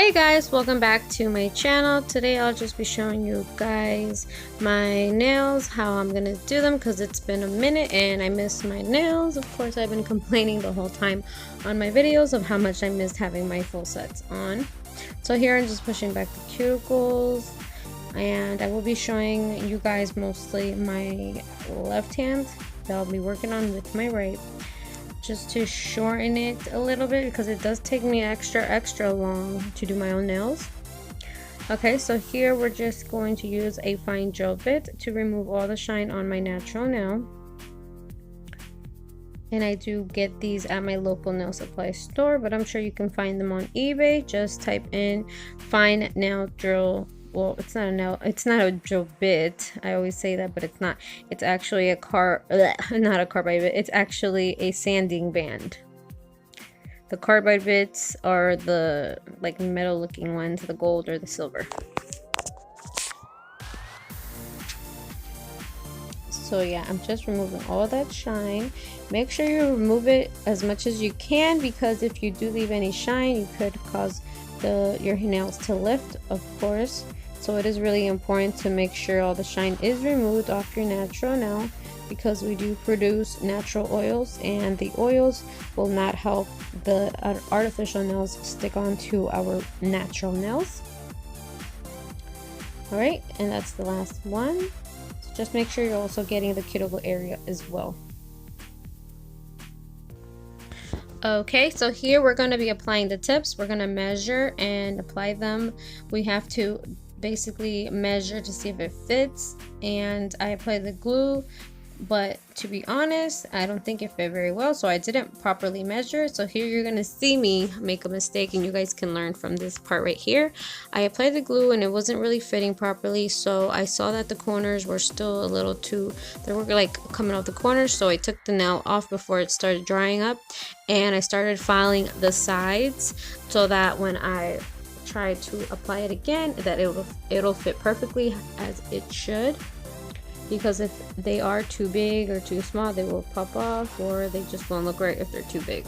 Hey guys, welcome back to my channel. Today I'll just be showing you guys my nails, how I'm gonna do them because it's been a minute and I missed my nails. Of course, I've been complaining the whole time on my videos of how much I missed having my full sets on. So here I'm just pushing back the cuticles, and I will be showing you guys mostly my left hand that I'll be working on with my right, just to shorten it a little bit because it does take me extra long to do my own nails. Okay, so here we're just going to use a fine gel bit to remove all the shine on my natural nail. And I do get these at my local nail supply store, but I'm sure you can find them on eBay. Just type in fine nail drill. Well, it's not a drill bit. I always say that, but it's not. It's actually not a carbide bit. It's actually a sanding band. The carbide bits are the like metal looking ones, the gold or the silver. So yeah, I'm just removing all that shine. Make sure you remove it as much as you can, because if you do leave any shine, you could cause your nails to lift, of course. So it is really important to make sure all the shine is removed off your natural nail, because we do produce natural oils and the oils will not help the artificial nails stick onto our natural nails. Alright, and that's the last one. So just make sure you're also getting the cuticle area as well. Okay, so here we're going to be applying the tips. We're going to measure and apply them. We have to basically measure to see if it fits, and I applied the glue, but to be honest, I don't think it fit very well, so I didn't properly measure. So here you're gonna see me make a mistake, and you guys can learn from this part right here. I applied the glue and it wasn't really fitting properly, so I saw that the corners were still a little too, they were like coming out the corners, so I took the nail off before it started drying up, and I started filing the sides so that when I try to apply it again, that it'll fit perfectly as it should. Because if they are too big or too small, they will pop off, or they just won't look right if they're too big.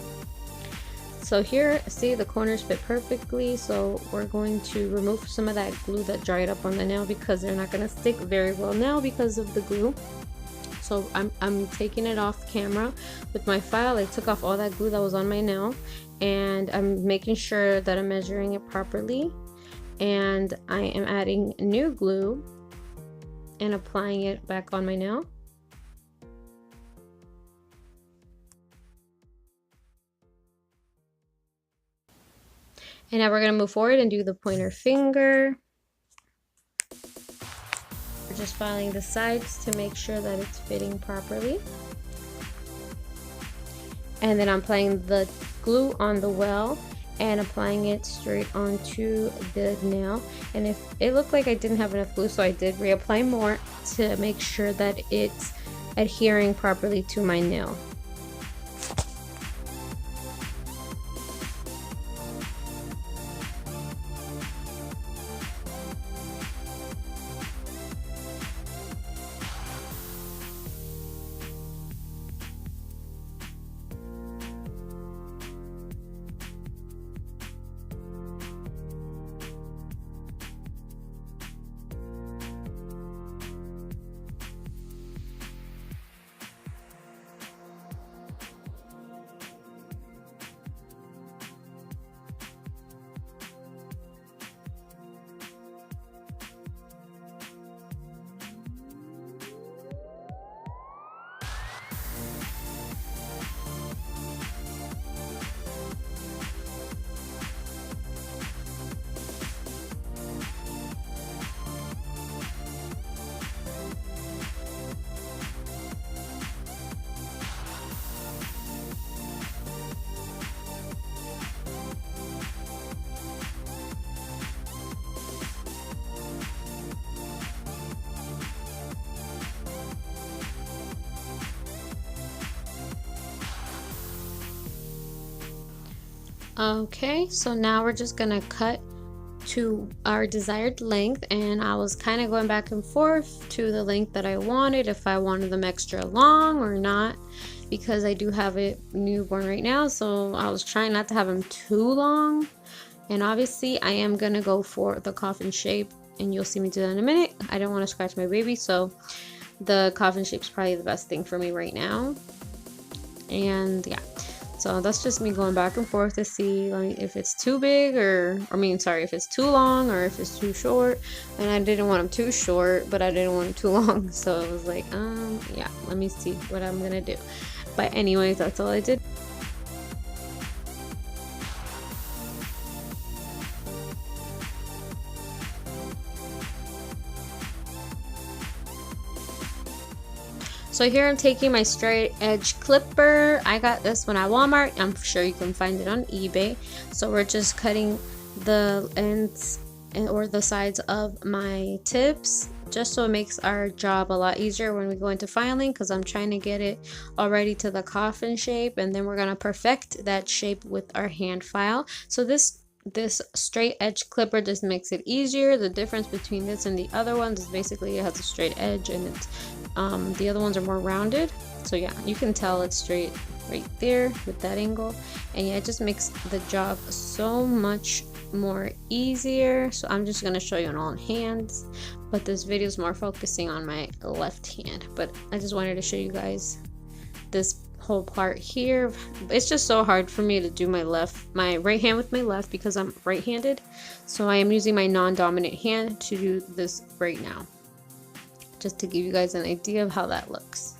So here, see, the corners fit perfectly, so we're going to remove some of that glue that dried up on the nail, because they're not going to stick very well now because of the glue. So I'm taking it off camera with my file. I took off all that glue that was on my nail, and I'm making sure that I'm measuring it properly, and I am adding new glue and applying it back on my nail. And now we're going to move forward and do the pointer finger. We're just filing the sides to make sure that it's fitting properly. And then I'm applying the glue on the well and applying it straight onto the nail. And if it looked like I didn't have enough glue, so I did reapply more to make sure that it's adhering properly to my nail. Okay, so now we're just gonna cut to our desired length, and I was kind of going back and forth to the length that I wanted, if I wanted them extra long or not, because I do have a newborn right now, so I was trying not to have them too long And obviously I am gonna go for the coffin shape, and you'll see me do that in a minute. I don't want to scratch my baby, so the coffin shape is probably the best thing for me right now. And yeah, so that's just me going back and forth to see if it's too big if it's too long or if it's too short. And I didn't want them too short, but I didn't want them too long, so it was like, yeah, let me see what I'm gonna do. But anyways, that's all I did. So here I'm taking my straight edge clipper. I got this one at Walmart. I'm sure you can find it on eBay. So we're just cutting the ends or the sides of my tips, just so it makes our job a lot easier when we go into filing, because I'm trying to get it already to the coffin shape, and then we're gonna perfect that shape with our hand file. So this straight edge clipper just makes it easier. The difference between this and the other ones is basically it has a straight edge, and it's the other ones are more rounded. So yeah, you can tell it's straight right there with that angle, and yeah, it just makes the job so much more easier. So I'm just going to show you on all hands, but this video is more focusing on my left hand. But I just wanted to show you guys this whole part here. It's just so hard for me to do my right hand with my left because I'm right-handed, so I am using my non-dominant hand to do this right now, just to give you guys an idea of how that looks.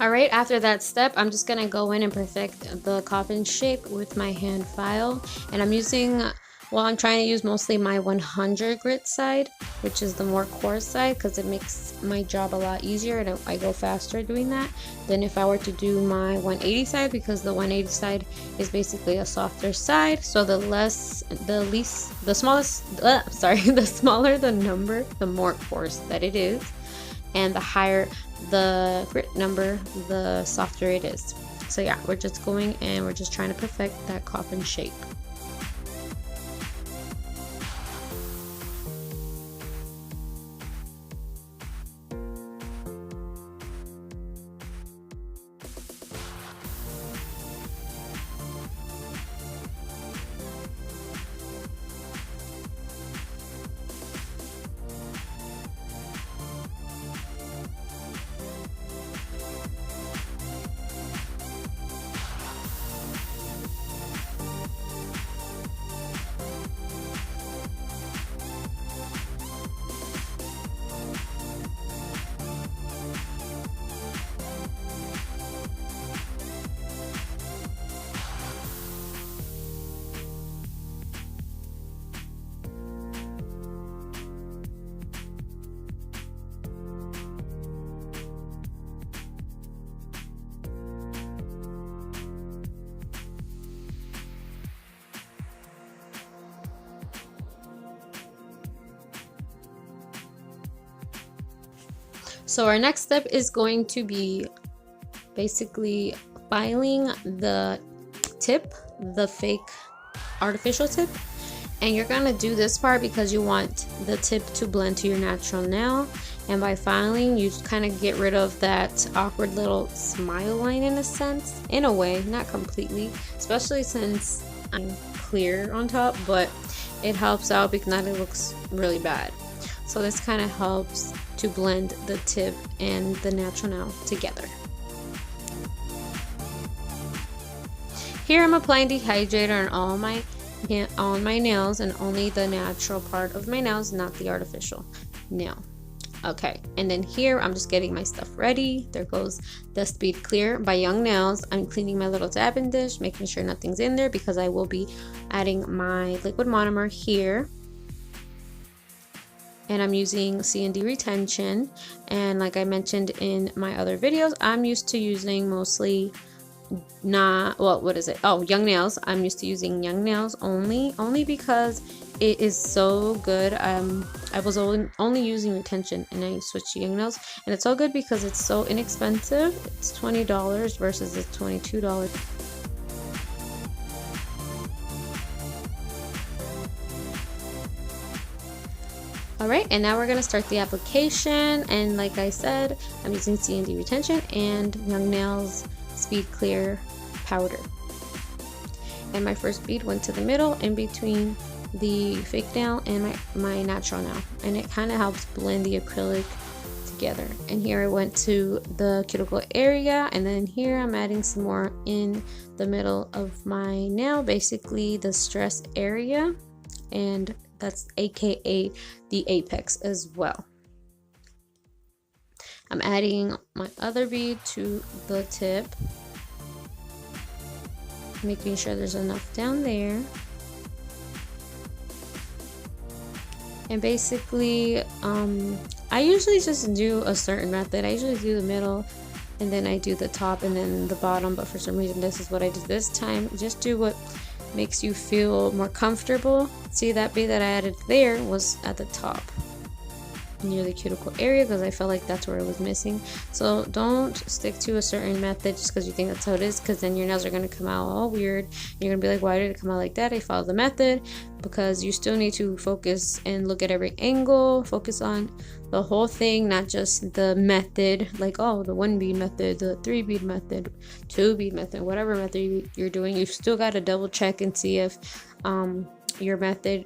Alright, after that step, I'm just going to go in and perfect the coffin shape with my hand file. And I'm trying to use mostly my 100 grit side, which is the more coarse side, because it makes my job a lot easier and I go faster doing that than if I were to do my 180 side, because the 180 side is basically a softer side. So the smaller the number, the more coarse that it is, and the higher the grit number, the softer it is. So yeah, we're just going and we're just trying to perfect that coffin shape. So our next step is going to be basically filing the tip, the fake artificial tip. And you're going to do this part because you want the tip to blend to your natural nail. And by filing, you kind of get rid of that awkward little smile line in a sense. In a way, not completely, especially since I'm clear on top, but it helps out because now it looks really bad. So this kind of helps to blend the tip and the natural nail together. Here I'm applying dehydrator on my nails, and only the natural part of my nails, not the artificial nail. Okay, and then here I'm just getting my stuff ready. There goes the Speed Clear by Young Nails. I'm cleaning my little dabbing dish, making sure nothing's in there because I will be adding my liquid monomer here. And I'm using C&D retention, and like I mentioned in my other videos, I'm used to using mostly Young Nails. I'm used to using Young Nails only because it is so good. I was only using retention and I switched to Young Nails, and it's so good because it's so inexpensive. It's $20 versus the $22. Alright, and now we're going to start the application, and like I said, I'm using C&D retention and Young Nails Speed Clear powder. and my first bead went to the middle in between the fake nail and my natural nail, and it kind of helps blend the acrylic together. And here I went to the cuticle area, and then here I'm adding some more in the middle of my nail, basically the stress area, and that's aka the apex as well. I'm adding my other bead to the tip, making sure there's enough down there. And basically, I usually just do a certain method. I usually do the middle, and then I do the top and then the bottom, but for some reason this is what I did this time. Just do what makes you feel more comfortable. See, that bead that I added there was at the top near the cuticle area because I felt like that's where it was missing. So don't stick to a certain method just because you think that's how it is, because then your nails are going to come out all weird. You're going to be like, why did it come out like that? I followed the method, because you still need to focus and look at every angle, focus on the whole thing, not just the method, like, oh, the 1 bead method, the 3 bead method, 2 bead method, whatever method you're doing. You still got to double check and see if your method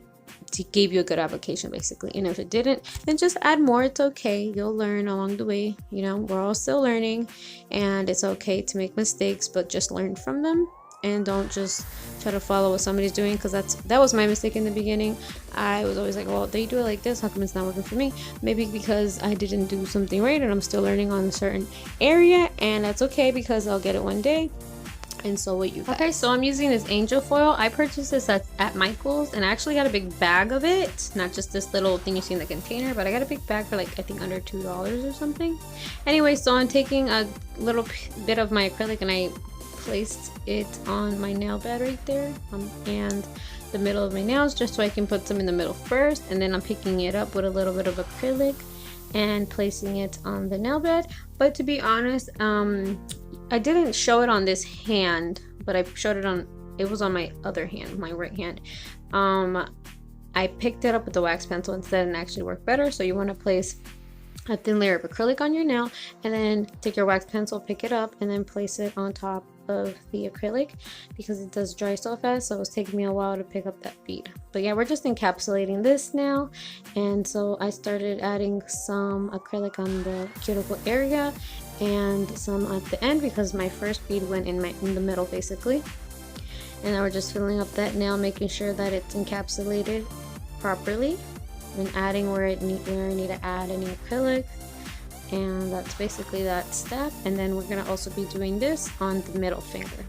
gave you a good application, basically. And if it didn't, then just add more. It's okay, you'll learn along the way. You know, we're all still learning, and it's okay to make mistakes, but just learn from them and don't just try to follow what somebody's doing, because that was my mistake in the beginning. I was always like, well, they do it like this, how come it's not working for me? Maybe because I didn't do something right and I'm still learning on a certain area, and that's okay because I'll get it one day. And so what you guys. Okay, so I'm using this angel foil. I purchased this at Michael's, and I actually got a big bag of it, not just this little thing you see in the container, but I got a big bag for like, I think under $2 or something. Anyway, so I'm taking a little bit of my acrylic and I placed it on my nail bed right there, and the middle of my nails, just so I can put some in the middle first, and then I'm picking it up with a little bit of acrylic and placing it on the nail bed. But to be honest, I didn't show it on this hand, but I showed it on, it was on my other hand, my right hand. I picked it up with the wax pencil instead, and actually worked better. So you want to place a thin layer of acrylic on your nail, and then take your wax pencil, pick it up, and then place it on top of the acrylic, because it does dry so fast. So it was taking me a while to pick up that bead. But yeah, we're just encapsulating this now, and so I started adding some acrylic on the cuticle area and some at the end, because my first bead went in the middle basically. And now we're just filling up that nail, making sure that it's encapsulated properly, and adding where I need to add any acrylic. And that's basically that step. And then we're gonna also be doing this on the middle finger.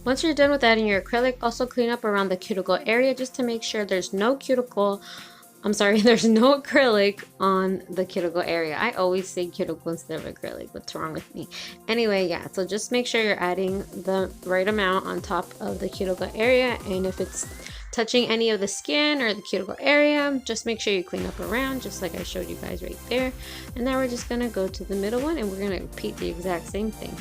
Once you're done with adding your acrylic, also clean up around the cuticle area just to make sure there's no there's no acrylic on the cuticle area. I always say cuticle instead of acrylic. What's wrong with me? Anyway, yeah, so just make sure you're adding the right amount on top of the cuticle area, and if it's touching any of the skin or the cuticle area, just make sure you clean up around, just like I showed you guys right there. And now we're just gonna go to the middle one, and we're gonna repeat the exact same thing.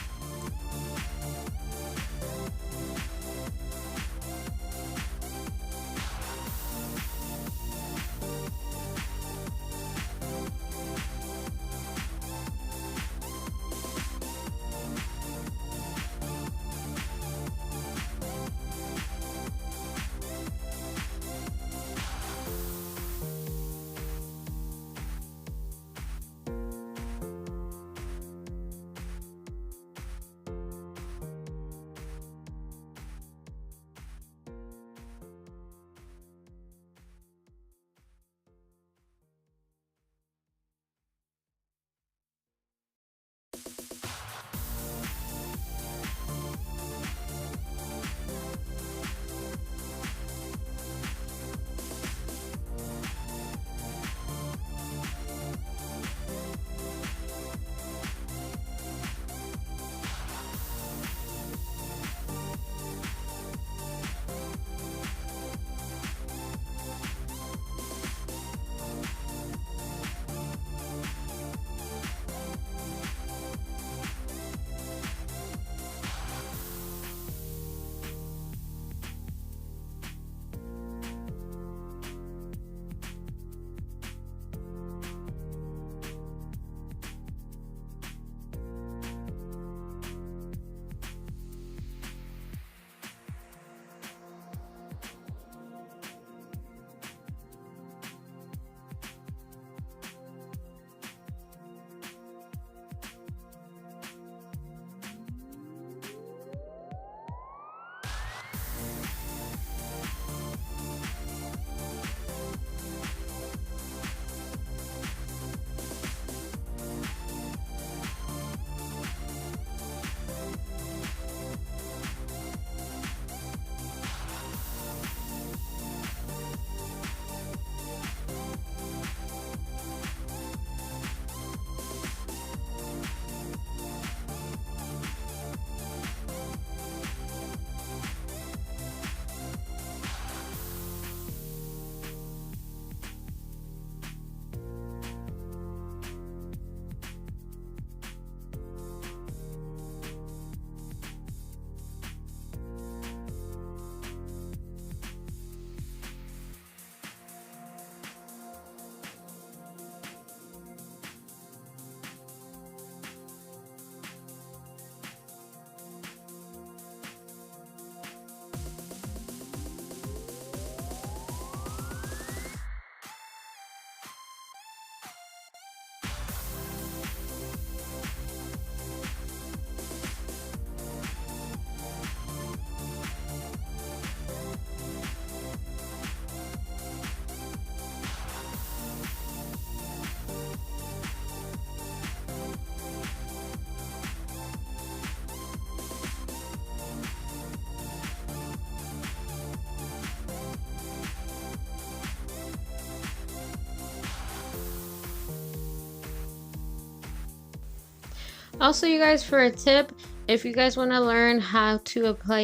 Also, you guys, for a tip, if you guys want to learn how to apply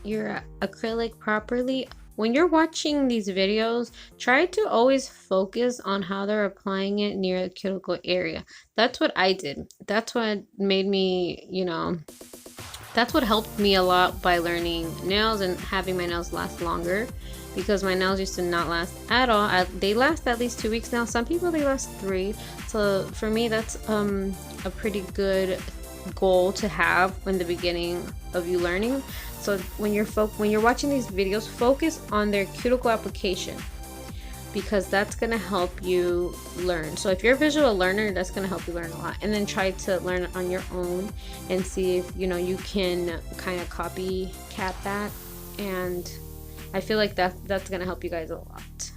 your acrylic properly, when you're watching these videos, try to always focus on how they're applying it near the cuticle area. That's what I did. That's what made me, that's what helped me a lot by learning nails and having my nails last longer, because my nails used to not last at all. They last at least 2 weeks now. Some people they last 3. So for me, that's a pretty good goal to have in the beginning of you learning. So when you're watching these videos, focus on their cuticle application, because that's going to help you learn. So if you're a visual learner, that's going to help you learn a lot. And then try to learn it on your own and see if you can kind of copycat that. And I feel like that's going to help you guys a lot,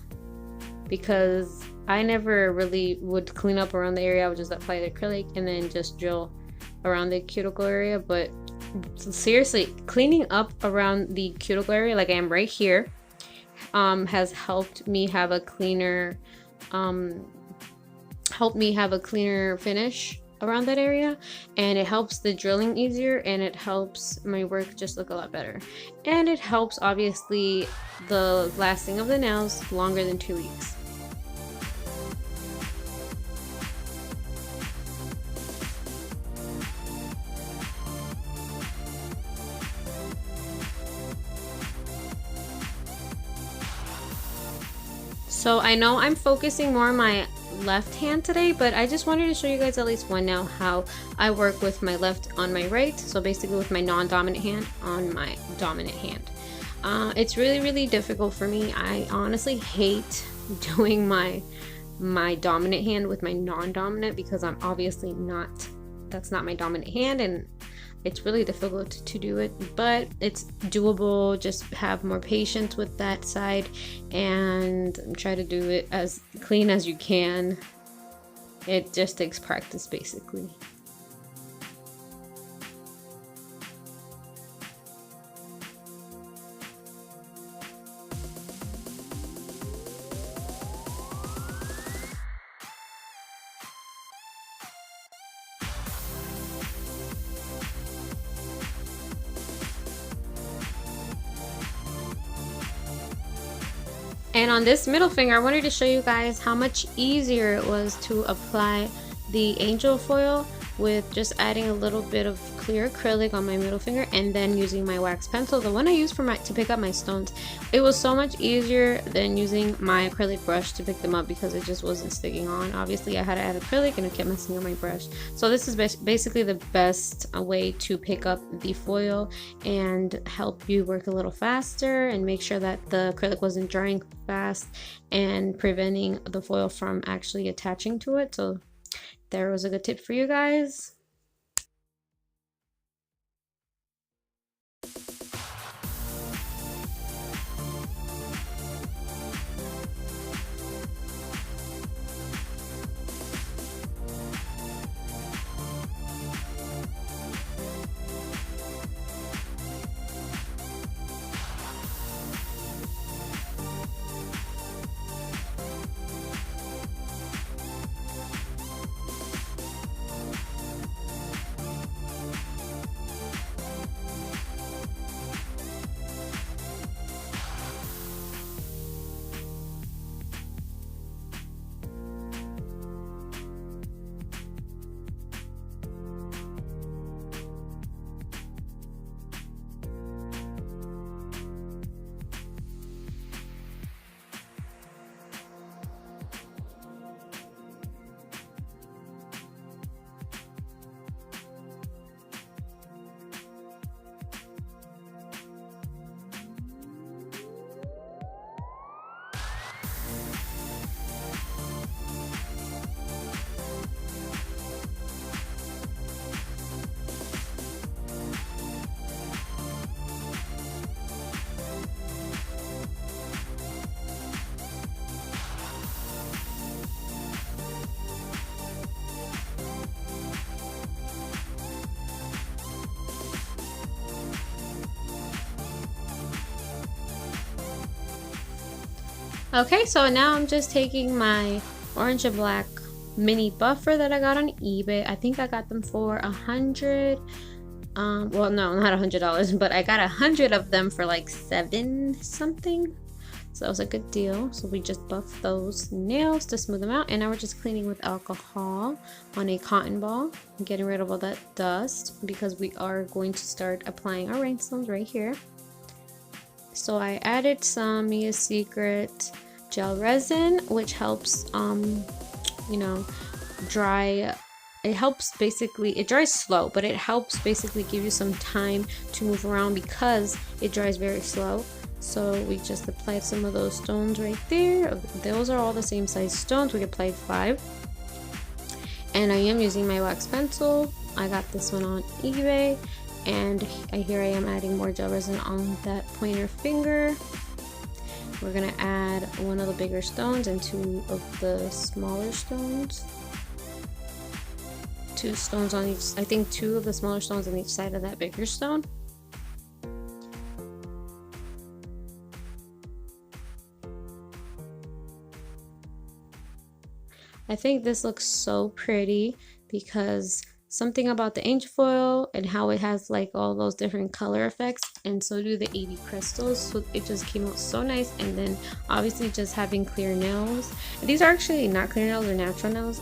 because I never really would clean up around the area. I would just apply the acrylic and then just drill around the cuticle area. But seriously, cleaning up around the cuticle area, like I am right here, has helped me have a cleaner finish around that area, and it helps the drilling easier, and it helps my work just look a lot better, and it helps obviously the lasting of the nails longer than 2 weeks. So I know I'm focusing more on my left hand today, but I just wanted to show you guys at least one now how I work with my left on my right. So basically with my non-dominant hand on my dominant hand. It's really difficult for me. I honestly hate doing my dominant hand with my non-dominant, because I'm obviously that's not my dominant hand, and it's really difficult to do it, but it's doable. Just have more patience with that side and try to do it as clean as you can. It just takes practice, basically. And on this middle finger, I wanted to show you guys how much easier it was to apply the angel foil with just adding a little bit of clear acrylic on my middle finger and then using my wax pencil, the one I used to pick up my stones. It was so much easier than using my acrylic brush to pick them up, because it just wasn't sticking on. Obviously I had to add acrylic and it kept messing up my brush. So this is basically the best way to pick up the foil and help you work a little faster and make sure that the acrylic wasn't drying fast and preventing the foil from actually attaching to it. So there was a good tip for you guys. Okay, so now I'm just taking my orange and black mini buffer that I got on eBay. I think I got them for $100. Well, no, not $100, but I got 100 of them for like 7 something. So that was a good deal. So we just buffed those nails to smooth them out, and now we're just cleaning with alcohol on a cotton ball and getting rid of all that dust, because we are going to start applying our rhinestones right here. So I added some Mia's Secret gel resin, which helps you know, dry. It helps basically, it dries slow, but it helps basically give you some time to move around because it dries very slow. So we just applied some of those stones right there. Those are all the same size stones. We applied 5. And I am using my wax pencil. I got this one on eBay. And here I am adding more gel resin on that pointer finger. We're gonna add 1 of the bigger stones and 2 of the smaller stones. 2 stones on each, I think 2 of the smaller stones on each side of that bigger stone. I think this looks so pretty because something about the angel foil and how it has like all those different color effects, and so do the 80 crystals, so it just came out so nice. And then obviously just having clear nails. These are actually not clear nails, they're natural nails.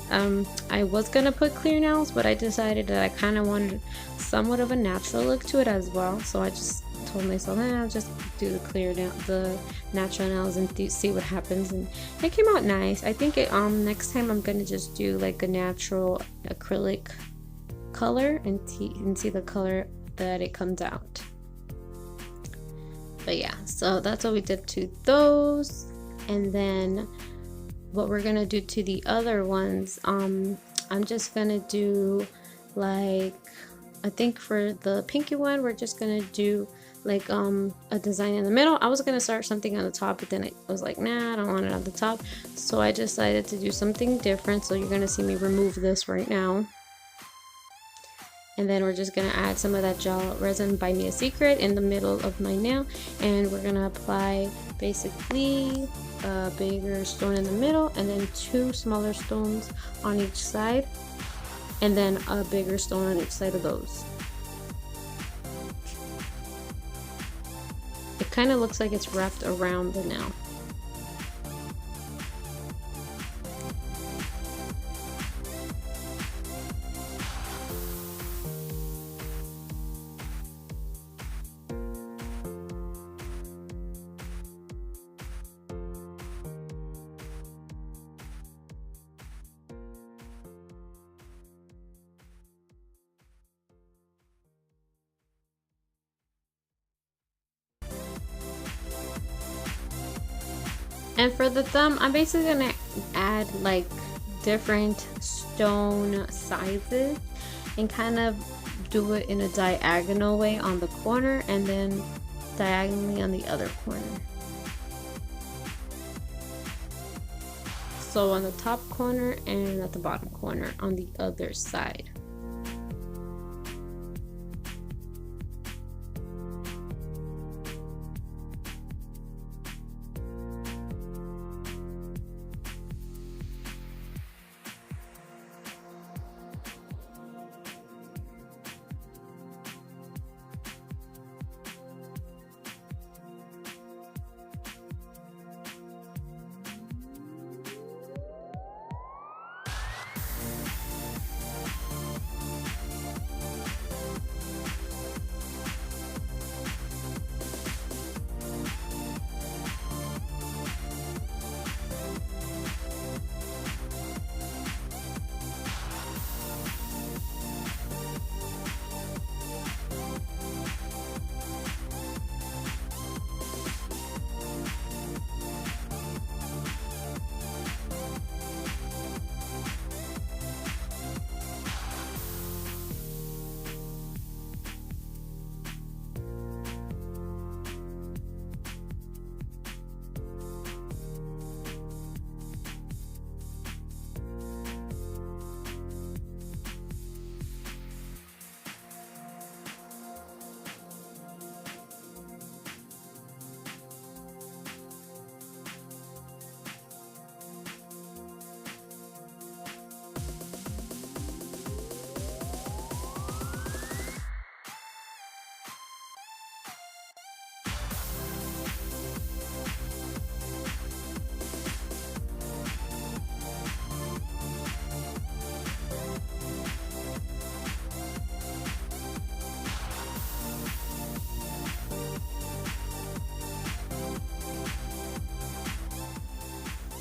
I was gonna put clear nails, but I decided that I kind of wanted somewhat of a natural look to it as well, so I just told myself, I'll just do the clear nail, the natural nails, and see what happens. And it came out nice. I think it next time I'm gonna just do like a natural acrylic color and see the color that it comes out. But yeah, so that's what we did to those. And then what we're gonna do to the other ones, I'm just gonna do like, I think for the pinky one we're just gonna do like a design in the middle. I was gonna start something on the top, but then I was like, nah, I don't want it on the top, so I decided to do something different. So you're gonna see me remove this right now. And then we're just gonna add some of that gel resin by Mia's Secret in the middle of my nail, and we're gonna apply basically a bigger stone in the middle and then 2 smaller stones on each side, and then a bigger stone on each side of those. It kind of looks like it's wrapped around the nail. And for the thumb, I'm basically gonna add like different stone sizes and kind of do it in a diagonal way on the corner, and then diagonally on the other corner. So on the top corner and at the bottom corner on the other side.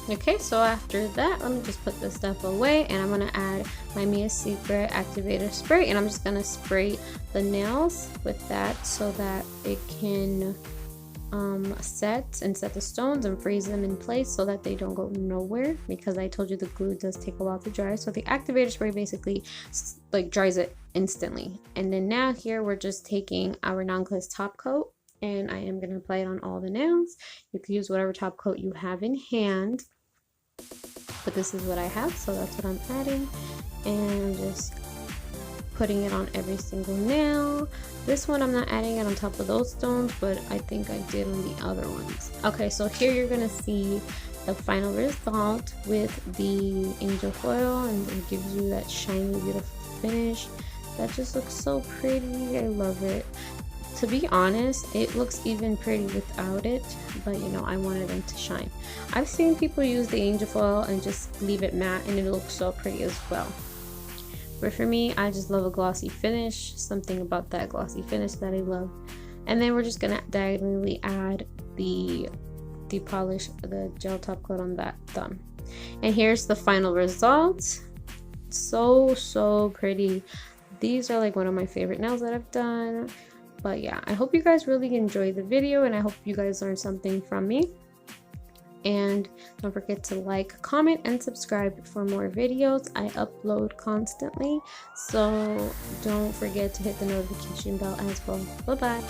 Okay, so after that, let me just put this stuff away, and I'm gonna add my Mia Secret activator spray, and I'm just gonna spray the nails with that so that it can set the stones and freeze them in place so that they don't go nowhere, because I told you the glue does take a while to dry. So the activator spray basically like dries it instantly. And then now here we're just taking our non-gliss top coat, and I am going to apply it on all the nails. You can use whatever top coat you have in hand, but this is what I have, so that's what I'm adding, and just putting it on every single nail. This one I'm not adding it on top of those stones, but I think I did on the other ones. Okay, so here you're gonna see the final result with the angel foil, and it gives you that shiny, beautiful finish. That just looks so pretty. I love it. To be honest, it looks even pretty without it, but you know, I wanted them to shine. I've seen people use the angel foil and just leave it matte, and it looks so pretty as well. But for me, I just love a glossy finish, something about that glossy finish that I love. And then we're just gonna diagonally add the polish, the gel top coat on that thumb. And here's the final result. So pretty. These are like one of my favorite nails that I've done. But yeah, I hope you guys really enjoyed the video, and I hope you guys learned something from me. And don't forget to like, comment, and subscribe for more videos. I upload constantly, so don't forget to hit the notification bell as well. Bye bye.